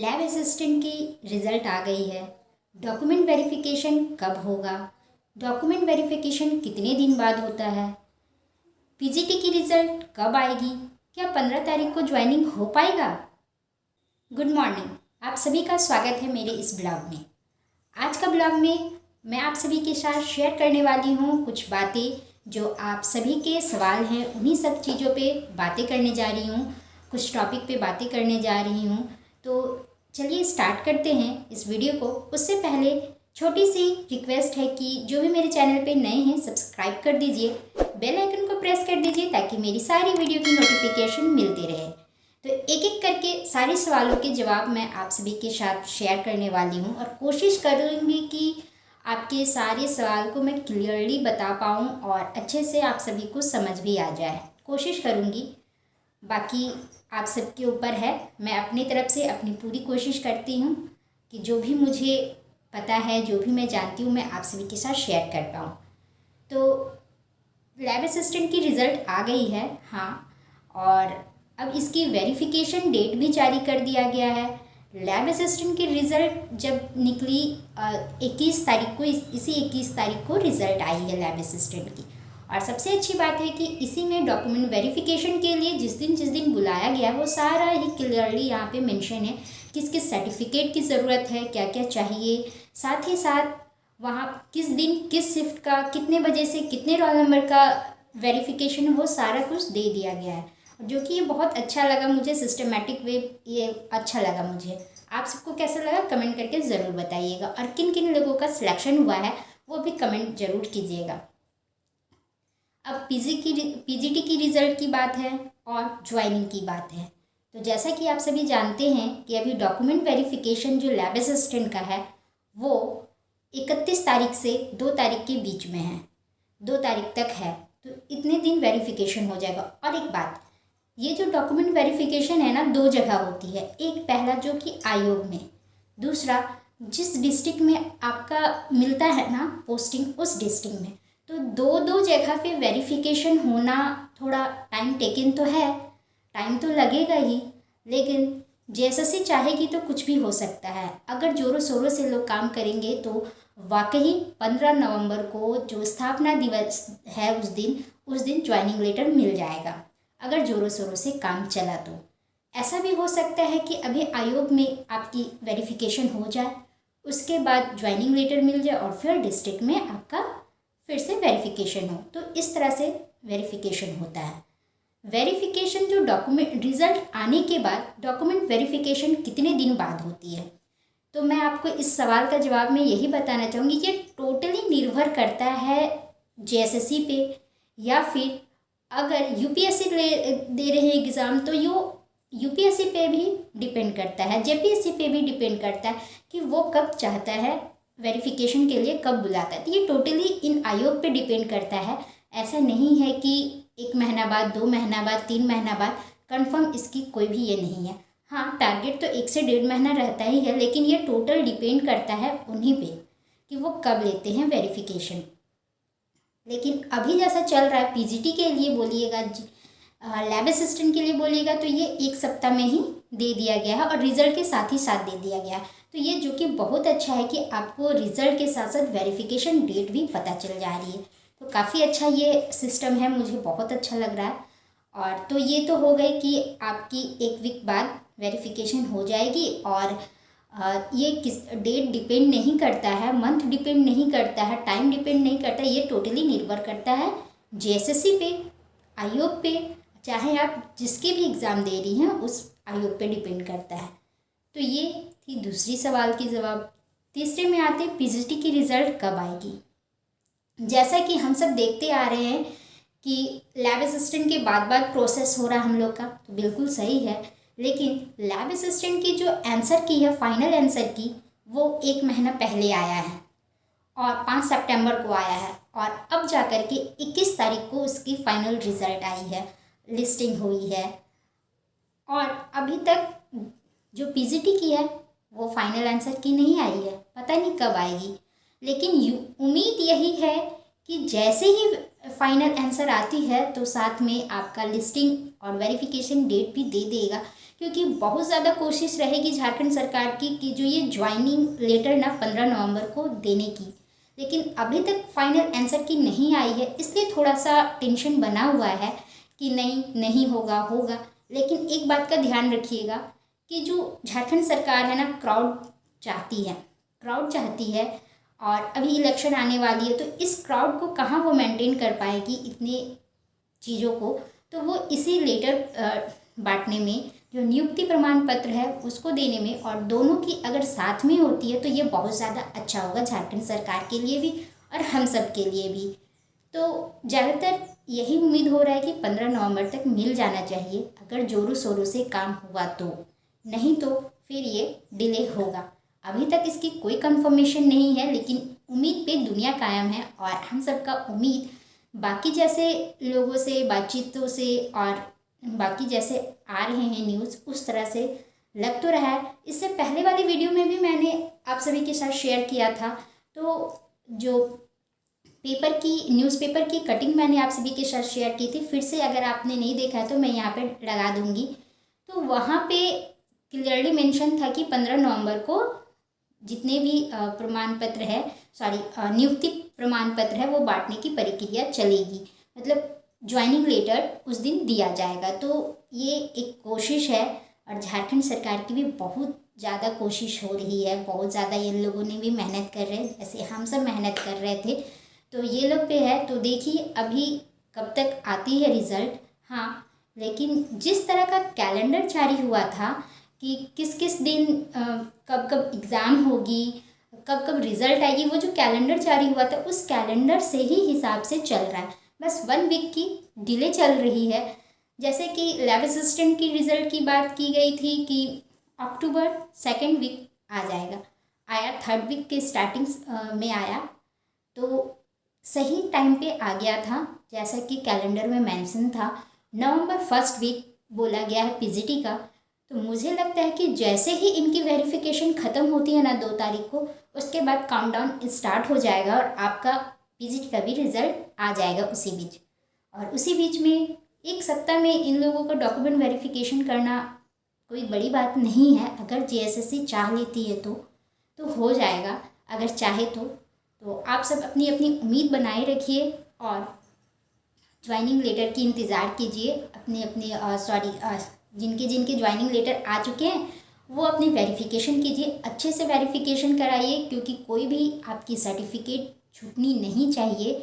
Lab assistant की result आ गई है। डॉक्यूमेंट वेरिफिकेशन कब होगा? डॉक्यूमेंट वेरिफिकेशन कितने दिन बाद होता है? पीजीटी की रिज़ल्ट कब आएगी? क्या 15 तारीख को ज्वाइनिंग हो पाएगा? गुड मॉर्निंग, आप सभी का स्वागत है मेरे इस ब्लॉग में। आज का ब्लॉग में मैं आप सभी के साथ शेयर करने वाली हूँ कुछ बातें जो आप सभी के सवाल हैं, उन्हीं सब चीज़ों पे बातें करने जा रही हूँ, कुछ टॉपिक पे बातें करने जा रही हूँ। तो चलिए स्टार्ट करते हैं इस वीडियो को। उससे पहले छोटी सी रिक्वेस्ट है कि जो भी मेरे चैनल पे नए हैं सब्सक्राइब कर दीजिए, बेल आइकन को प्रेस कर दीजिए ताकि मेरी सारी वीडियो की नोटिफिकेशन मिलती रहे। तो एक एक करके सारे सवालों के जवाब मैं आप सभी के साथ शेयर करने वाली हूँ और कोशिश करूँगी कि आपके सारे सवाल को मैं क्लियरली बता पाऊँ और अच्छे से आप सभी को समझ भी आ जाए। कोशिश करूँगी, बाकी आप सबके ऊपर है। मैं अपनी तरफ से अपनी पूरी कोशिश करती हूँ कि जो भी मुझे पता है, जो भी मैं जानती हूँ, मैं आप सभी के साथ शेयर कर पाऊँ। तो लैब असिस्टेंट की रिज़ल्ट आ गई है, हाँ, और अब इसकी वेरिफिकेशन डेट भी जारी कर दिया गया है। लैब असिस्टेंट की रिज़ल्ट जब निकली 21 तारीख को, इसी 21 तारीख को रिज़ल्ट आई है लैब असिस्टेंट की। और सबसे अच्छी बात है कि इसी में डॉक्यूमेंट वेरिफिकेशन के लिए जिस दिन बुलाया गया है वो सारा ही क्लियरली यहाँ पे मेंशन है, किस किस सर्टिफिकेट की ज़रूरत है, क्या क्या चाहिए, साथ ही साथ वहाँ किस दिन किस शिफ्ट का कितने बजे से कितने रोल नंबर का वेरिफिकेशन, वो सारा कुछ दे दिया गया है, जो कि ये बहुत अच्छा लगा मुझे। सिस्टमेटिक वे ये अच्छा लगा मुझे। आप सबको कैसा लगा कमेंट करके ज़रूर बताइएगा, और किन किन लोगों का सिलेक्शन हुआ है वो भी कमेंट ज़रूर कीजिएगा। अब पीजीटी की रिज़ल्ट की बात है और ज्वाइनिंग की बात है। तो जैसा कि आप सभी जानते हैं कि अभी डॉक्यूमेंट वेरिफिकेशन जो लैब असिस्टेंट का है वो 31 तारीख से 2 तारीख के बीच में है, 2 तारीख तक है। तो इतने दिन वेरिफिकेशन हो जाएगा। और एक बात, ये जो डॉक्यूमेंट वेरिफिकेशन है ना, 2 जगह होती है। एक पहला जो कि आयोग में, दूसरा जिस डिस्ट्रिक्ट में आपका मिलता है ना पोस्टिंग, उस डिस्ट्रिक्ट में। तो दो जगह पे वेरिफिकेशन होना थोड़ा टाइम टेकिंग तो है, टाइम तो लगेगा ही, लेकिन जैसे चाहेगी तो कुछ भी हो सकता है। अगर जोरों शोरों से लोग काम करेंगे तो वाकई 15 नवंबर को जो स्थापना दिवस है उस दिन ज्वाइनिंग लेटर मिल जाएगा, अगर जोरों शोरों से काम चला तो। ऐसा भी हो सकता है कि अभी आयोग में आपकी वेरिफिकेशन हो जाए, उसके बाद ज्वाइनिंग लेटर मिल जाए और फिर डिस्ट्रिक्ट में आपका फिर से वेरिफिकेशन हो। तो इस तरह से वेरिफिकेशन होता है। वेरिफिकेशन जो डॉक्यूमेंट रिज़ल्ट आने के बाद डॉक्यूमेंट वेरिफिकेशन कितने दिन बाद होती है, तो मैं आपको इस सवाल का जवाब में यही बताना चाहूँगी कि टोटली निर्भर करता है जेएसएससी पे, या फिर अगर यूपीएससी दे रहे हैं एग्ज़ाम तो यूपीएससी पे भी डिपेंड करता है, जेपीएससी पे भी डिपेंड करता है कि वो कब चाहता है वेरिफिकेशन के लिए, कब बुलाता है। तो ये टोटली इन आयोग पे डिपेंड करता है। ऐसा नहीं है कि 1 महीना बाद, 2 महीना बाद, 3 महीना बाद, कंफर्म इसकी कोई भी ये नहीं है। हाँ, टारगेट तो 1 से 1.5 महीना रहता ही है, लेकिन ये टोटल डिपेंड करता है उन्हीं पे कि वो कब लेते हैं वेरिफिकेशन। लेकिन अभी जैसा चल रहा है, पीजीटी के लिए बोलिएगा, लैब असिस्टेंट के लिए बोलिएगा, तो ये 1 सप्ताह में ही दे दिया गया है और रिज़ल्ट के साथ ही साथ दे दिया गया है। तो ये जो कि बहुत अच्छा है कि आपको रिज़ल्ट के साथ साथ वेरिफिकेशन डेट भी पता चल जा रही है। तो काफ़ी अच्छा ये सिस्टम है, मुझे बहुत अच्छा लग रहा है। और तो ये तो हो गई कि आपकी 1 वीक बाद वेरिफिकेशन हो जाएगी। और ये किस डेट डिपेंड नहीं करता है, मंथ डिपेंड नहीं करता है, टाइम डिपेंड नहीं करता, ये टोटली निर्भर करता है जेएसएससी पे, आयोग पे, चाहे आप जिसके भी एग्ज़ाम दे रही हैं उस आयोग पे डिपेंड करता है। तो ये थी दूसरी सवाल की जवाब। तीसरे में आते पीजीटी की रिज़ल्ट कब आएगी। जैसा कि हम सब देखते आ रहे हैं कि लैब असिस्टेंट के बाद प्रोसेस हो रहा है हम लोग का, तो बिल्कुल सही है। लेकिन लैब असिस्टेंट की जो आंसर की है, फाइनल आंसर की, वो 1 महीना पहले आया है और 5 सितंबर को आया है। और अब जाकर के 21 तारीख को उसकी फाइनल रिज़ल्ट आई है, लिस्टिंग हुई है। और अभी तक जो पीजीटी की है वो फाइनल आंसर की नहीं आई है, पता नहीं कब आएगी। लेकिन उम्मीद यही है कि जैसे ही फाइनल आंसर आती है तो साथ में आपका लिस्टिंग और वेरिफिकेशन डेट भी दे देगा, क्योंकि बहुत ज़्यादा कोशिश रहेगी झारखंड सरकार की कि जो ये ज्वाइनिंग लेटर ना 15 नवंबर को देने की, लेकिन अभी तक फाइनल आंसर की नहीं आई है, इसलिए थोड़ा सा टेंशन बना हुआ है कि नहीं होगा होगा। लेकिन एक बात का ध्यान रखिएगा कि जो झारखंड सरकार है ना, क्राउड चाहती है और अभी इलेक्शन आने वाली है, तो इस क्राउड को कहाँ वो मेंटेन कर पाएगी इतने चीज़ों को, तो वो इसी लेटर बांटने में, जो नियुक्ति प्रमाण पत्र है उसको देने में, और दोनों की अगर साथ में होती है तो ये बहुत ज़्यादा अच्छा होगा झारखंड सरकार के लिए भी और हम सब के लिए भी। तो ज़्यादातर यही उम्मीद हो रहा है कि 15 नवंबर तक मिल जाना चाहिए, अगर जोरों शोरों से काम हुआ तो, नहीं तो फिर ये डिले होगा। अभी तक इसकी कोई कंफर्मेशन नहीं है, लेकिन उम्मीद पे दुनिया कायम है और हम सबका उम्मीद बाकी जैसे लोगों से बातचीतों से और बाकी जैसे आ रहे हैं न्यूज़ उस तरह से लग तो रहा है। इससे पहले वाली वीडियो में भी मैंने आप सभी के साथ शेयर किया था, तो जो न्यूज़पेपर की कटिंग मैंने आप सभी के साथ शेयर की थी, फिर से अगर आपने नहीं देखा है तो मैं यहाँ पे लगा दूँगी। तो वहाँ पे क्लियरली मेंशन था कि 15 नवंबर को जितने भी प्रमाण पत्र है, नियुक्ति प्रमाण पत्र है, वो बांटने की प्रक्रिया चलेगी, मतलब ज्वाइनिंग लेटर उस दिन दिया जाएगा। तो ये एक कोशिश है और झारखंड सरकार की भी बहुत ज़्यादा कोशिश हो रही है, बहुत ज़्यादा ये लोगों ने भी मेहनत कर रहे हैं, जैसे हम सब मेहनत कर रहे थे, तो ये लोग पे है। तो देखिए अभी कब तक आती है रिज़ल्ट। हाँ, लेकिन जिस तरह का कैलेंडर जारी हुआ था कि किस किस दिन कब कब एग्ज़ाम होगी, कब कब रिज़ल्ट आएगी, वो जो कैलेंडर जारी हुआ था उस कैलेंडर से ही हिसाब से चल रहा है। बस 1 वीक की डिले चल रही है। जैसे कि लैब असिस्टेंट की रिज़ल्ट की बात की गई थी कि अक्टूबर 2nd वीक आ जाएगा, आया 3rd वीक के स्टार्टिंग में आया, तो सही टाइम पे आ गया था जैसा कि कैलेंडर में मेंशन था। नवंबर 1st वीक बोला गया है पीजीटी का। तो मुझे लगता है कि जैसे ही इनकी वेरिफिकेशन ख़त्म होती है ना 2 तारीख को, उसके बाद काउंटडाउन स्टार्ट हो जाएगा और आपका पीजीटी का भी रिज़ल्ट आ जाएगा उसी बीच। और उसी बीच में 1 सप्ताह में इन लोगों को डॉक्यूमेंट वेरिफिकेशन करना कोई बड़ी बात नहीं है। अगर जेएसएससी चाह लेती है तो हो जाएगा, अगर चाहे तो आप सब अपनी अपनी उम्मीद बनाए रखिए और ज्वाइनिंग लेटर की इंतज़ार कीजिए। अपने जिनके ज्वाइनिंग लेटर आ चुके हैं वो अपनी वेरिफिकेशन कीजिए, अच्छे से वेरिफिकेशन कराइए, क्योंकि कोई भी आपकी सर्टिफिकेट छूटनी नहीं चाहिए,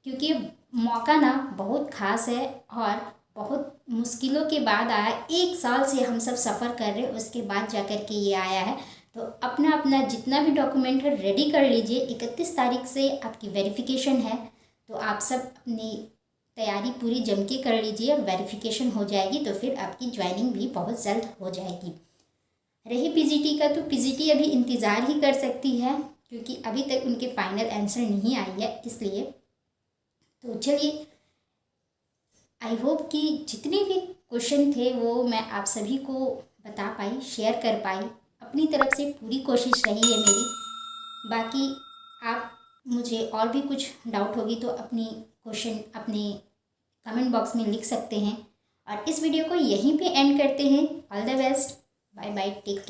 क्योंकि मौका ना बहुत ख़ास है और बहुत मुश्किलों के बाद आया। 1 साल से हम सब सफ़र कर रहे हैं, उसके बाद जा कर के ये आया है। तो अपना अपना जितना भी डॉक्यूमेंट है रेडी कर लीजिए। 31 तारीख से आपकी वेरिफिकेशन है, तो आप सब अपनी तैयारी पूरी जम के कर लीजिए। वेरिफिकेशन हो जाएगी तो फिर आपकी ज्वाइनिंग भी बहुत जल्द हो जाएगी। रही पीजीटी का, तो पीजीटी अभी इंतज़ार ही कर सकती है, क्योंकि अभी तक उनके फाइनल आंसर नहीं आई है, इसलिए। तो चलिए, आई होप कि जितने भी क्वेश्चन थे वो मैं आप सभी को बता पाई, शेयर कर पाई। अपनी तरफ से पूरी कोशिश रही है मेरी। बाकी आप मुझे और भी कुछ डाउट होगी तो अपनी क्वेश्चन अपने कमेंट बॉक्स में लिख सकते हैं। और इस वीडियो को यहीं पे एंड करते हैं। All the best, bye bye, take care.